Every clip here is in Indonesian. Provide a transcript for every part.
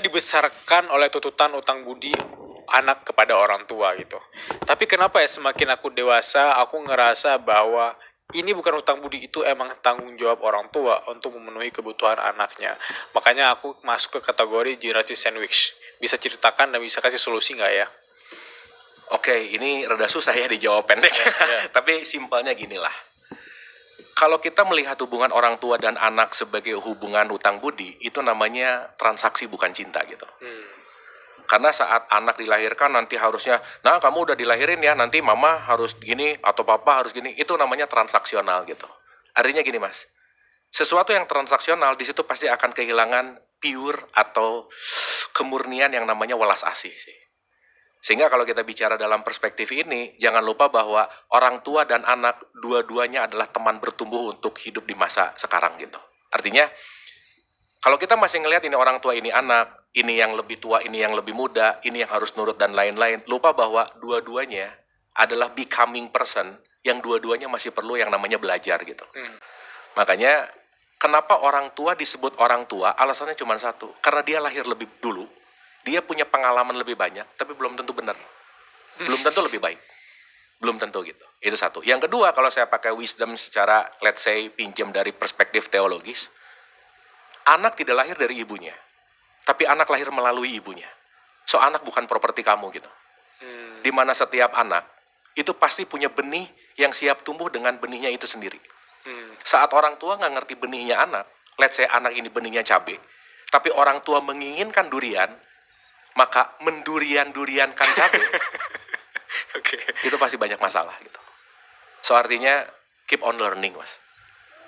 dibesarkan oleh tuntutan utang budi anak kepada orang tua gitu. Tapi kenapa ya semakin aku dewasa, aku ngerasa bahwa ini bukan utang budi, itu emang tanggung jawab orang tua untuk memenuhi kebutuhan anaknya. Makanya aku masuk ke kategori generasi sandwich. Bisa ceritakan dan bisa kasih solusi nggak ya? Oke, ini rada susah ya dijawab pendek. Tapi simpelnya gini lah. Kalau kita melihat hubungan orang tua dan anak sebagai hubungan hutang budi, itu namanya transaksi bukan cinta gitu. Karena saat anak dilahirkan nanti harusnya, nah kamu udah dilahirin ya, nanti mama harus gini atau papa harus gini, itu namanya transaksional gitu. Artinya gini mas, sesuatu yang transaksional di situ pasti akan kehilangan pure atau kemurnian yang namanya welas asih sih. Sehingga kalau kita bicara dalam perspektif ini, jangan lupa bahwa orang tua dan anak dua-duanya adalah teman bertumbuh untuk hidup di masa sekarang gitu. Artinya, kalau kita masih ngelihat ini orang tua, ini anak, ini yang lebih tua, ini yang lebih muda, ini yang harus nurut dan lain-lain, lupa bahwa dua-duanya adalah becoming person yang dua-duanya masih perlu yang namanya belajar gitu. Makanya, kenapa orang tua disebut orang tua, alasannya cuma satu, karena dia lahir lebih dulu, dia punya pengalaman lebih banyak, tapi belum tentu benar. Belum tentu lebih baik. Belum tentu gitu. Itu satu. Yang kedua, kalau saya pakai wisdom secara, let's say, pinjam dari perspektif teologis, anak tidak lahir dari ibunya, tapi anak lahir melalui ibunya. So, anak bukan properti kamu gitu. Dimana setiap anak, itu pasti punya benih yang siap tumbuh dengan benihnya itu sendiri. Saat orang tua nggak ngerti benihnya anak, let's say anak ini benihnya cabai, tapi orang tua menginginkan durian, maka mendurian-duriankan cabai, itu pasti banyak masalah gitu. So artinya keep on learning mas.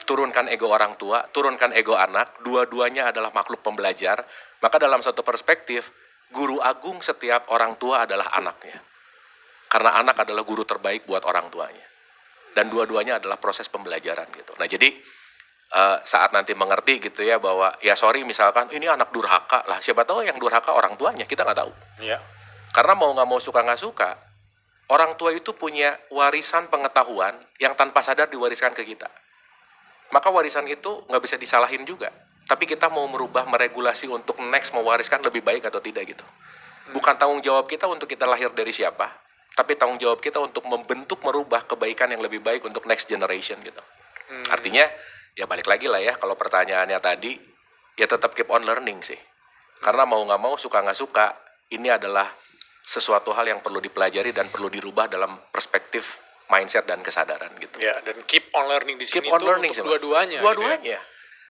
Turunkan ego orang tua, turunkan ego anak, dua-duanya adalah makhluk pembelajar. Maka dalam satu perspektif, guru agung setiap orang tua adalah anaknya. Karena anak adalah guru terbaik buat orang tuanya. Dan dua-duanya adalah proses pembelajaran gitu. Nah jadi saat nanti mengerti gitu ya bahwa ya sorry misalkan ini anak durhaka lah, siapa tahu yang durhaka orang tuanya, kita nggak tahu. Karena mau nggak mau suka nggak suka, orang tua itu punya warisan pengetahuan yang tanpa sadar diwariskan ke kita. Maka warisan itu nggak bisa disalahin juga, tapi kita mau merubah, meregulasi untuk next mewariskan lebih baik atau tidak gitu. Bukan tanggung jawab kita untuk kita lahir dari siapa, tapi tanggung jawab kita untuk membentuk, merubah kebaikan yang lebih baik untuk next generation gitu. Artinya ya balik lagi lah ya, kalau pertanyaannya tadi, ya tetap keep on learning sih. Karena mau nggak mau, suka nggak suka, ini adalah sesuatu hal yang perlu dipelajari dan perlu dirubah dalam perspektif mindset dan kesadaran gitu. Ya, dan keep on learning di sini Keep on itu learning untuk sih, Mas. dua-duanya. Dua-duanya. Gitu ya.